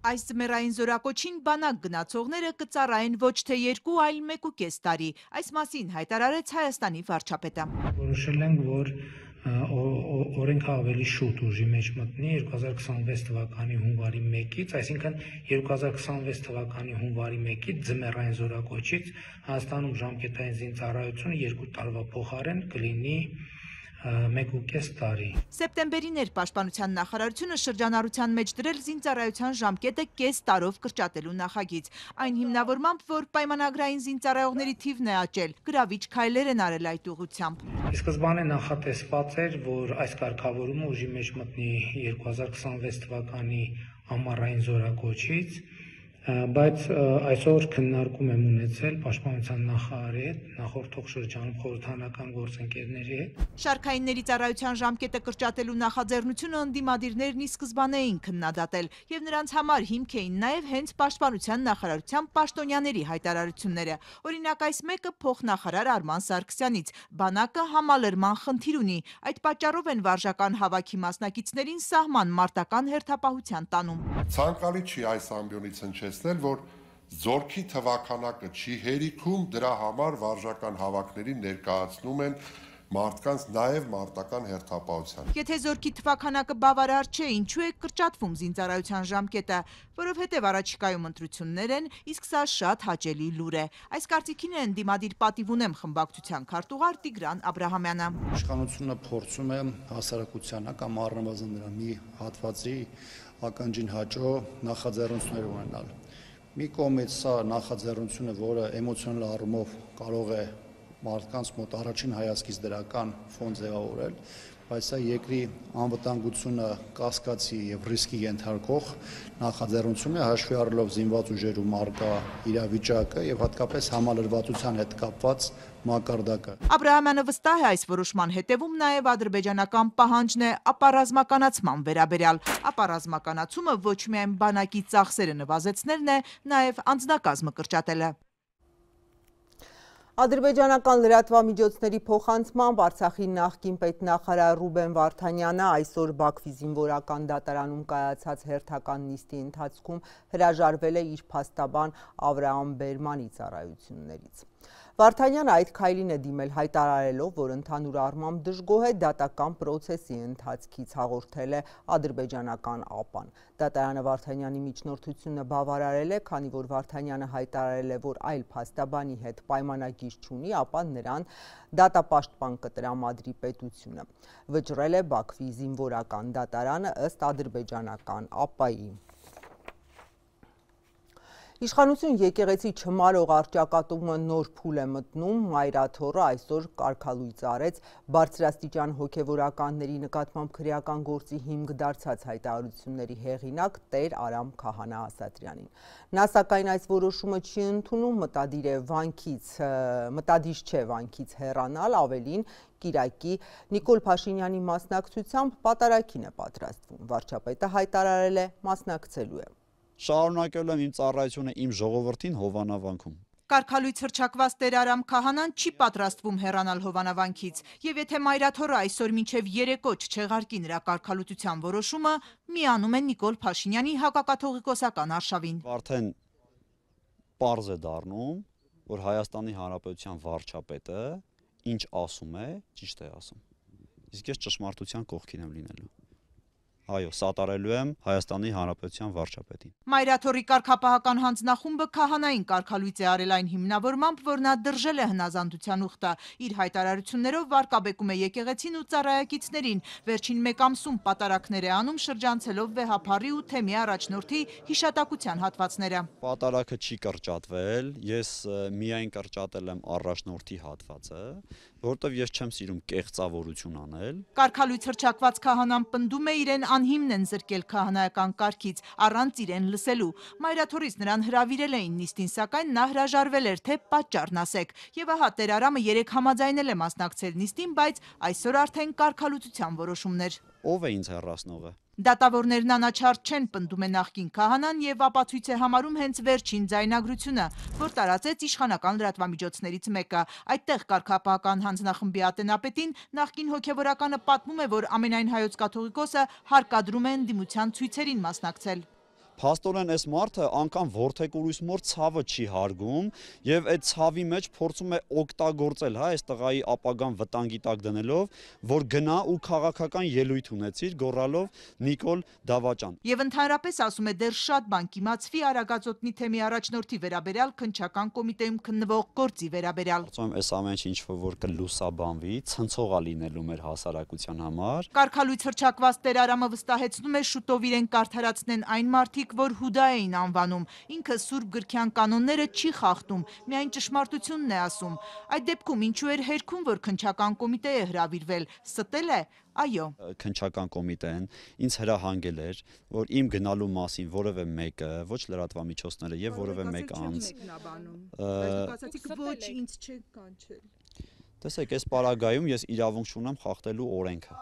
Այս ձմեռային զորակոչին բանակ գնացողները կծառայեն ոչ թե 2, այլ 1.5 տարի։ Այս մասին հայտարարեց Հայաստանի վարչապետը։ Որոշել ենք, որ օրենքը ավելի շուտ ուժի մեջ մտնի 2026 թվականի հունվարի 1-ից, այսինքն 2026 թվականի հունվարի 1-ից ձմեռային զորակոչից Հայաստանում ժամկետային զինծառայությունը 2 տարվա փոխարեն կլինի 1.5 տարի։ Սեպտեմբերին էր պաշտպանության նախարարությունը շրջանառության մեջ դրել զինծառայության ժամկետը կես տարով կրճատելու նախագիծ։ Այն հիմնավորմամբ, որ պայմանագրային զինծառայողների թիվն է աճել, գրավիչ քայլեր են արել այդ ուղղությամբ։ Ի սկզբանե նախատեսված էր, որ այս կարգավորումը ուժի մեջ մտնի 2026 թվականի ամառային զորակոչից, բայց այսօր քննարկում եմ ունեցել պաշտպանության նախարարի հետ, նախորդող շրջանում խորհրդանական գործընկերների հետ։ Շարքայինների ծառայության ժամկետը կրճատելու նախաձեռնությունը ընդդիմադիրներն ի սկզբանե էին քննադատել, եւ նրանց համար հիմք էին նաեւ հենց պաշտպանության նախարարության պաշտոնյաների հայտարարությունները։ Օրինակ այս մեկը փոխնախարար Արման Սարգսյանից, բանակը համալրման խնդիր ունի, այդ պատճառով են վարժական հավաքի մասնակիցներին սահման մարտական հերթապահության տանում։ Ցանկալի չի այս ամբիոնից որ զորքի թվաքանակը չի հերիքում, դրա համար վարժական հավաքներին ներկայացնում են մարդկանց նաև մարտական հերթապահության։ Եթե զորքի թվաքանակը բավարար չէ, ինչու է կրճատվում զինծառայության ժամկետը, որովհետև առաջիկայում ընտրություններ են, իսկ սա շատ հաճելի լուր է։ Այս կարծիքին է ընդդիմադիր պատիվ ունեմ խմբակցության քարտուղար Տիգրան Աբրահամյանը։ Իշխանությունը փորձում է հասարակությանը կամ առնվազն նրա մի հատվածի ականջին հաճո նախաձեռնություններ ունենալ։ Մի կողմից սա նախաձեռնությունը, որը էմոցիոնալ առումով կարող է մարդկանց մոտ առաջին հայացքից դրական ֆոն ձևավորել, բայց սա երկրի անվտանգությունը կասկածի եւ ռիսկի ենթարկող նախաձեռնություն է, հաշվի առնելով զինված ուժերում առկա իրավիճակը եւ հատկապես համալրվածության հետ կապված մակարդակը։ Աբրահամյանը վստահ է այս որոշման հետևում նաև ադրբեջանական պահանջն է ապառազմականացման վերաբերյալ։ Ապառազմականացումը ոչ միայն բանակի ծախսերը նվազեցնելն է, նաև անձնակազմը կրճատելը։ Ադրբեջանական լրատվամիջոցների փոխանցմամբ Արցախի նախկին պետնախարար Ռուբեն Վարդանյանը այսօր Բաքվի զինվորական դատարանում կայացած հերթական նիստի ընթացքում հրաժարվել է իր փաստաբան Ավրահամ Բերմանի ծառայություններից։ Վարդանյանը այդ քայլին է դիմել հայտարարելով, որ ընդհանուր առմամբ դժգոհ է դատական պրոցեսի ընթացքից, հաղորդել է ադրբեջանական ԱՊԱ-ն։ Դատարանը Վարդանյանի միջնորդությունը բավարարել է, քանի որ Վարդանյանը հայտարարել է, որ այլ փաստաբանի հետ պայմանագիր չունի, ապա նրան դատապաշտպան կտրամադրի պետությունը։ Վճռել է Բաքվի զինվորական դատարանը ըստ ադրբեջանական ԱՊԱ-ի։ Իշխանություն եկեղեցի չմարող առճակատումը նոր փուլ է մտնում, Մայրաթոռը այսօր կարգալույծ արեց բարձրաստիճան հոգևորականների նկատմամբ քրեական գործի հիմք դարձած հայտարարությունների հեղինակ Տեր Արամ Քահանա Ասատրյանին։ Նա սակայն այս որոշումը չի ընդունում, մտադիր չէ վանքից հեռանալ, ավելին Կիրակի Նիկոլ Փաշինյանի մասնակցությամբ պատարագին է պատրաստվում։ Վարչապետը հայտարարել է մասնակցելու է։ Շարունակել եմ իմ ծառայությունը իմ ժողովրդին Հովանավանքում։ Կարգալույց հռչակված Տեր Արամ քահանան չի պատրաստվում հեռանալ Հովանավանքից, եւ եթե մայրաթորը այսօր մինչեւ երեկո չչեղարկի նրա կարգալուծության որոշումը, միանում են Նիկոլ Փաշինյանի հակակաթողիկոսական արշավին։ Արդեն պարզ է դառնում, որ Հայաստանի Հանրապետության վարչապետը ինչ ասում է, ճիշտ է ասում։ Իսկ ես ճշմարտության կողքին եմ լինելու։ Այո, սատարելու եմ Հայաստանի Հանրապետության վարչապետին։ Մայրաթորի կարգապահական հանձնախումբը քահանային կարգալույծ է արել այն հիմնավորմամբ, որ նա դրժել է հնազանդության ուխտը։ Իր հայտարարություններով վարկաբեկում է եկեղեցին ու ծառայակիցներին, վերջին մեկ ամսում պատարակներ է անում շրջանցելով վեհափառի ու թեմի առաջնորդի հիշատակության հատվածները։ Պատարակը չի կրճատվել, ես միայն կրճատել եմ առաջնորդի հատվածը, որտեղ ես չեմ սիրում կեղծավորություն անել։ Կարգալույց հռչակված քահանան պնդում է իրեն անհիմն են զրկել քահանայական կարգից, առանց իրեն լսելու։ Մայրաթորից նրան հրավիրել էին նիստին, սակայն նա հրաժարվել էր, թե պատճառն ասեք։ Եվ ահա Տեր Արամը երեկ համաձայնել է մասնակցել նիստին, բայց այսօր արդեն կարգալուծության որոշումներ։ Ով է ինձ հեռացնողը։ Դատավորներն անաչառ չեն, պնդում է նախկին քահանան եւ ապացույց է համարում հենց վերջին ձայնագրությունը, որ տարածեց իշխանական լրատվամիջոցներից մեկը։ Այդտեղ կարգապահական հանձնախմբի ատենապետին նախկին հոգևորականը պատմում է, որ ամենայն հայոց կաթողիկոսը հարկադրում է ընդդիմության ցույցերին մասնակցել։ Փաստորեն այս մարդը անգամ ворթեկուրույս մոր ցավը չի հարգում եւ այդ ցավի մեջ փորձում է օգտագործել, հա, այս տղայի ապագան վտանգի տակ դնելով, որ գնա ու քաղաքական ելույթ ունեցիր, գոռալով Նիկոլ Դավաճան։ Եվ ընդհանրապես ասում է, դեռ շատ բան կիմացվի Արագածոտնի թեմի առաջնորդի վերաբերյալ քննչական կոմիտեում քննվող գործի վերաբերյալ։ Ասում եմ, այս ամեն ինչ որ կլուսաբանվի, ցնցող է լինելու մեր հասարակության համար։ Կարգալույց հռչակված Տեր Արամը վստահեցնում է, շուտով իրեն կարդարացնեն այն մարդիկ, որ Հուդա էին անվանում, ինքը Սուրբ գրքյան կանոնները չի խախտում, միայն ճշմարտությունն է ասում։ Այդ դեպքում ինչու էր հերքում, որ քննչական կոմիտե է հրավիրվել, ստել է։ Այո։ Քննչական կոմիտեն ինձ հրահանգել էր, որ իմ գնալու մասին որևէ մեկը, ոչ լրատվամիջոցները եւ որևէ մեկ անձ ոչ ինձ չեք կանչել։ Տեսեք, այս պարագայում ես իրավունք չունեմ խախտելու օրենքը։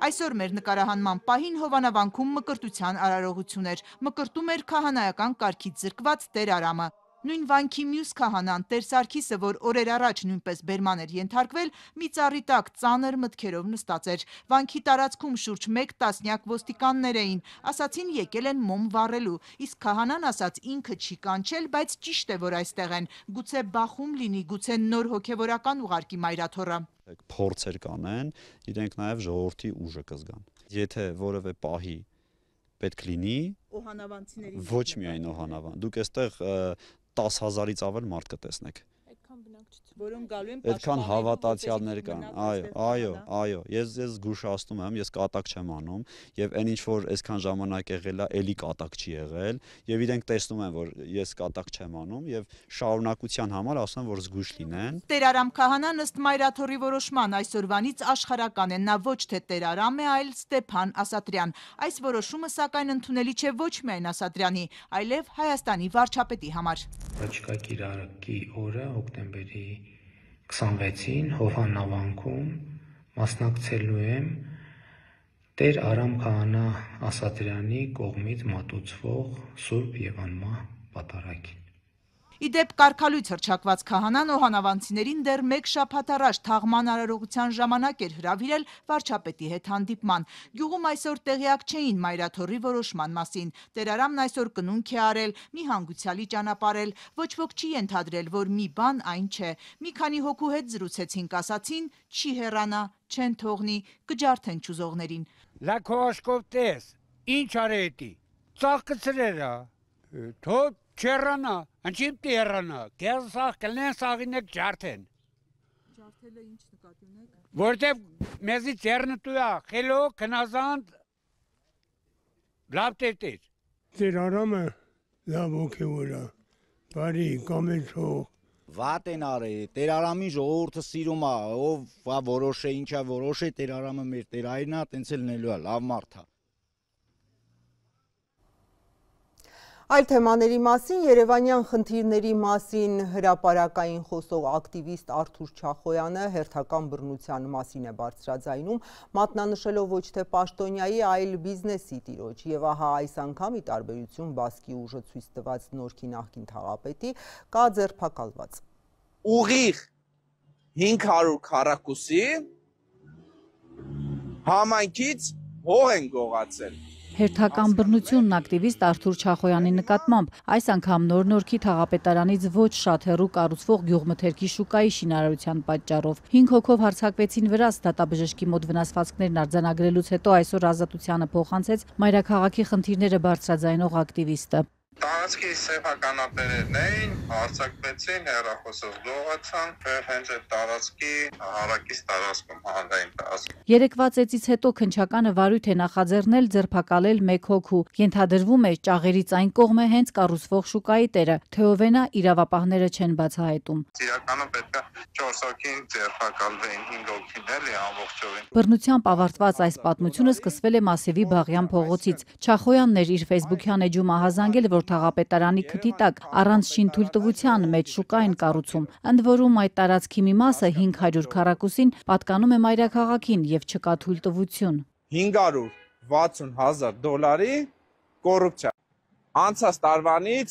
Այսօր մեր նկարահանման պահին Հովանավանքում մկրտության արարողություն էր։ Մկրտում էր քահանայական կարգից զրկված Տեր Արամը։ Նույն վանքի մյուս քահանան Տեր Սարգիսը, որ օրեր առաջ նույնպես բերման էր ենթարկվել, մի ծառի տակ ծանր մտքերով նստած էր։ Վանքի տարածքում շուրջ 1 տասնյակ ոստիկաններ էին, ասացին եկել են մոմ վառելու, իսկ քահանան ասաց ինքը չի կանչել, բայց ճիշտ է, որ այստեղ են, գուցե բախում լինի, գուցե նոր հոգևորական ուղարկի մայրաթորը։ Փորձեր կանեն, իրենք նաև ժողովրդի ուժը կզգան։ Եթե որևէ պահի պետք լինի, ոչ միայն Օհանավան, դուք այստեղ 10,000-ից ավել մարդ կտեսնեք։ Որոնք գալու են այդքան հավատացյալներ կան։ Այո, ես զգուշացնում եմ, ես կատակ չեմ անում եւ այն ինչ որ այսքան ժամանակ եղել է, էլի կատակ չի եղել եւ իրենք տեսնում են, որ ես կատակ չեմ անում եւ շարունակության համար ասում որ զգուշ լինեն։ Տեր Արամ քահանան ըստ Մայրաթորի որոշման այսօրվանից աշխարհական է, նա ոչ թե Տեր Արամ է, այլ Ստեփան Ասատրյան։ Այս որոշումը սակայն ընդունելի չէ ոչ միայն Ասատրյանի, այլև Հայաստանի վարչապետի համար։ Առաջիկա կիրակի օրը հոկտեմբերի 26-ին Հովանավանքում մասնակցելու եմ Տեր Արամ քահանա Ասատրյանի կողմից մատուցվող Սուրբ Եվանմա պատարագին։ Իդեպ կարգալույց հռչակված քահանան օհանավանցիներին դեռ 1 շաբաթ առաջ թաղման արարողության ժամանակ էր հրավիրել վարչապետի հետ հանդիպման։ Գյուղում այսօր տեղյակ չէին Մայրաթորի որոշման մասին։ Տեր Արամն այսօր կնունք է արել, մի հանգուցյալի ճանապարհել, ոչ ոք չի ենթադրել, որ մի բան այն չէ։ Մի քանի հոգու հետ զրուցեցինք, ասացին, չի հեռանա, չեն թողնի, կջարդեն ճուզողներին։ Լակոշկով տես, ինչ արետի, ծաղկցրերա, թո չեռանա, անչիմ տերանա, կեզ սաղ կլեն սաղինեք ջարդեն։ Ջարդելը ինչ նկատի ունեք։ Որտև մեզի ծերնտույա, խելո, կնազանդ, լավ տերտեր։ Տեր Արամը լավ ոգևոր է, բարի, կամեցող։ Վատ են արել, Տեր Արամին ժողովուրդը սիրում է, ով որոշ է, ինչա որոշ է, Տեր Արամը մեր Տերային է, տենց էլ նելու է, լավ մարդ է։ Այլ թեմաների մասին Երևանյան խնդիրների մասին հրապարակային խոսող ակտիվիստ Արթուր Չախոյանը հերթական բռնության մասին է բարձրաձայնում, մատնանշելով ոչ թե պաշտոնյայի, այլ բիզնեսի տիրոջ, եւ ահա այս անգամ ի տարբերություն բասկի ուժը ցույց տված Նորքի նախկին թաղապետի կա ձերբակալված։ Ուղիղ 500 քառակուսի համայնքից հող են գողացել։ Հերթական բռնությունն ակտիվիստ Արթուր Չախոյանի նկատմամբ այս անգամ Նոր-Նորքի թաղապետարանից ոչ շատ հեռու կառուցվող գյուղմթերքի շուկայի շինարարության պատճառով 5 հոգով հարձակվեցին վրաց դատաբժշկի մոտ վնասվածքներն արձանագրելուց հետո այսօր ազատությանը փոխանցեց մայրաքաղաքի խնդիրները բարձրաձայնող ակտիվիստը։ Տարածքի սեփականատերերն էին, հարձակվեցին, հեռախոսով գողացան, հենց այդ տարածքի հարակից տարածքում հանրային տարածքում։ Երեկվա ծեծից հետո քննչականը վարույթ է նախաձեռնել ձերբակալել 1 հոգու։ Ենթադրվում է ճաղերից այն կողմ է հենց կառուցվող շուկայի տերը, թե ով է նա իրավապահները չեն բացահայտում։ Իրականում պետք է 4 հոգին ձերբակալվեին, 5 հոգին էլի ամբողջովին։ Բռնությամբ ավարտված այս պատմությունը սկսվել է Մասևի Բաղյան փողոցից։ Չախոյանն էր իր Facebook-յան էջում ահազանգել, որ թաղապետարանի քթի տակ առանց շինթույլտվության մեծ շուկա են կառուցում։ Ընդ որում այդ տարածքի մի մասը 500 քառակուսին պատկանում է մայրաքաղաքին եւ չկա թույլտվություն։ $560,000 կոռուպցիա։ Անցած տարվանից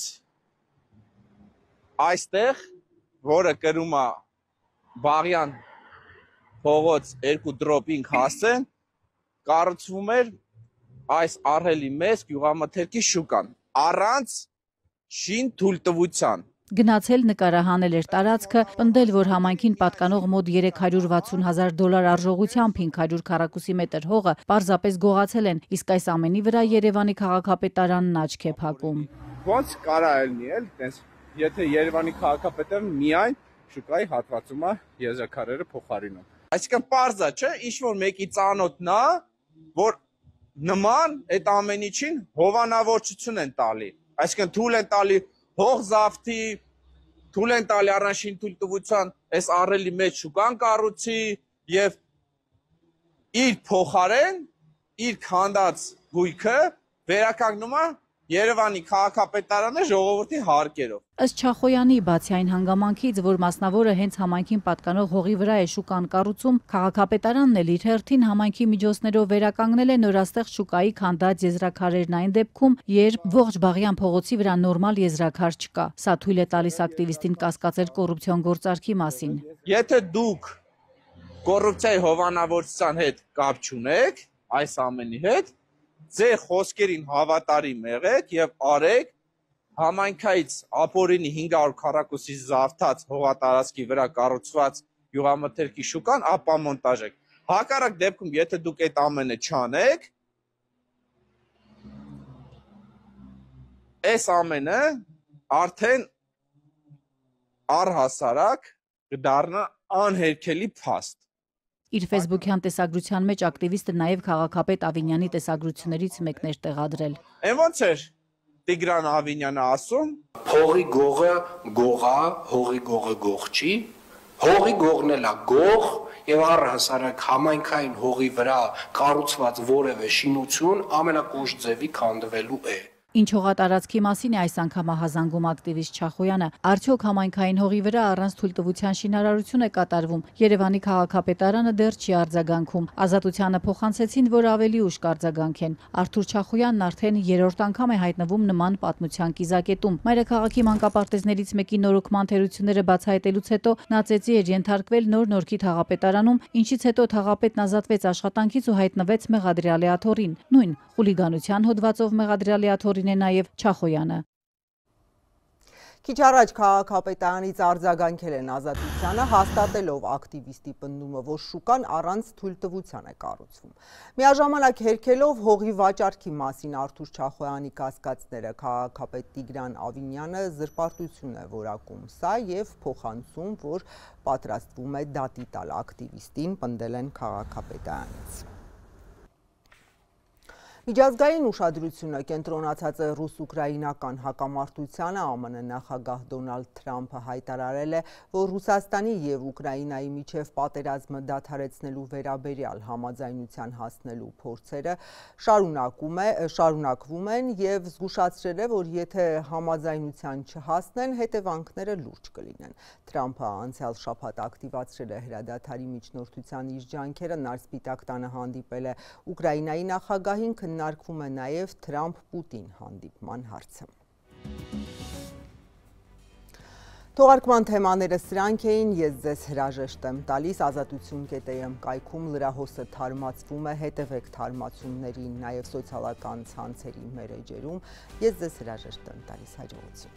այստեղ, որը կրում է Բաղյան փողոց 2 դրոպինգ հասցեն, կառուցվում էր այս ահռելի մեծ գյուղամթերքի շուկան առանց շինթույլտվության։ Գնացել նկարահանել էր տարածքը, պնդել, որ համայնքին պատկանող մոտ $360,000 արժողությամբ 500 քառակուսի մետր հողը պարզապես գողացել են, իսկ այս ամենի վրա Երևանի քաղաքապետարանն աչք է փակում։ Ոնց կարա ելնի էլ, եթե Երևանի քաղաքապետարանը միայն շուկայի հատվածում է եզրաքարերը փոխարինում։ Այսինքն պարզ է, չէ, ինչ-որ մեկի ծանոթն է, որ նման այդ ամեն ինչին հովանավորչություն են տալի, այսինքն թույլ են տալի հող զավթի, թույլ են տալի առանց շինթույլտվության այս ահռելի մեծ շուկան կառուցի եւ իր փոխարեն իր քանդած գույքը վերականգնում է Երևանի քաղաքապետարանը ժողովրդի հարկերով։ Ըստ Չախոյանի, բացի այն հանգամանքից, որ մասնավորը հենց համայնքին պատկանող հողի վրա է շուկան կառուցում, քաղաքապետարանն էլ իր հերթին համայնքի միջոցներով վերականգնել է նորաստեղծ շուկայի քանդած եզրաքարերն այն դեպքում, երբ ողջ Բաղյան փողոցի վրա նորմալ եզրաքար չկա։ Սա թույլ է տալիս ակտիվիստին կասկածել կոռուպցիոն գործարքի մասին։ Եթե դուք կոռուպցիայի հովանավորության հետ կապ չունեք, այս ամենի հետ, ձեր խոսքերին հավատարիմ եղեք եւ արեք համայնքից ապօրինի 500 քառակուսի զավթած հողատարածքի վրա կառուցված գյուղամթերքի շուկան ապա մոնտաժեք։ Հակառակ դեպքում, եթե դուք այդ ամենը չանեք, այս ամենը արդեն առհասարակ կդառնա անհերքելի փաստ։ Իր Facebook-յան տեսագրության մեջ ակտիվիստը նաև քաղաքապետ Ավինյանի տեսագրություններից մեկն էր տեղադրել։ Այն ոնց էր Տիգրան Ավինյանը ասում. Հողի գողը գողա, հողի գողը գող չի, հողի գողն էլ է գող եւ առհասարակ համայնքային հողի վրա կառուցված որևէ շինություն ամենակոշտ ձևի քանդվելու է։ Ինչ հողատարածքի մասին է այս անգամ ահազանգում ակտիվիստ Չախոյանը, արդյոք համայնքային հողի վրա առանց թույլտվության շինարարություն է կատարվում։ Երևանի քաղաքապետարանը դեռ չի արձագանքում։ Ազատությանը փոխանցեցին, որ ավելի ուշ կարձագանքեն։ Արթուր Չախոյանն արդեն 3-րդ անգամ է հայտնվում նման պատմության կիզակետում։ Մայրաքաղաքի մանկապարտեզներից մեկի նորոգման թերությունները բացահայտելուց հետո նա ծեծի էր ենթարկվել Նոր-Նորքի թաղապետարանում, ինչից հետո թաղապետն ազատվեց աշխատանքից ու հայտնվեց մեղադրյալի աթոռին։ Նույն խուլիգանության հոդվածով մեղադրյալի աթոռին է նաև Չախոյանը։ Քիչ առաջ քաղաքապետարանից արձագանքել են ազատությանը, հաստատելով ակտիվիստի պնդումը, որ շուկան առանց թույլտվության է կառուցվում։ Միաժամանակ հերքելով հողի վաճառքի մասին Արթուր Չախոյանի կասկածները, քաղաքապետ Տիգրան Ավինյանը զրպարտություն է որակում սա եւ փոխանցում, որ պատրաստվում է դատի տալ ակտիվիստին, պնդել են քաղաքապետարանից։ Միջազգային ուշադրությունը կենտրոնացած է ռուս-ուկրաինական հակամարտությանը, ԱՄՆ նախագահ Դոնալդ Թրամփը հայտարարել է, որ Ռուսաստանի եւ Ուկրաինայի միջև պատերազմը դադարեցնելու վերաբերյալ համաձայնության հասնելու փորձերը շարունակվում են եւ զգուշացրել է, որ եթե համաձայնության չհասնեն, հետևանքները լուրջ կլինեն։ Թրամփը անցյալ շաբաթ ակտիվացրել է հրադադարի միջնորդության իր ջանքերը, Նարսպիտակ տանը հանդիպել է Ուկրաինայի նախագահին, քննարկվում է նաև Թրամփ-Պուտին հանդիպման հարցը։ Թողարկման թեմաները սրանք էին, ես ձեզ հրաժեշտ եմ տալիս, ազատություն.am կայքում լրահոսը թարմացվում է, հետևեք թարմացումներին, նաև սոցիալական ցանցերի մեր էջերում, ես ձեզ հրաժեշտ եմ տալիս, հաջողություն։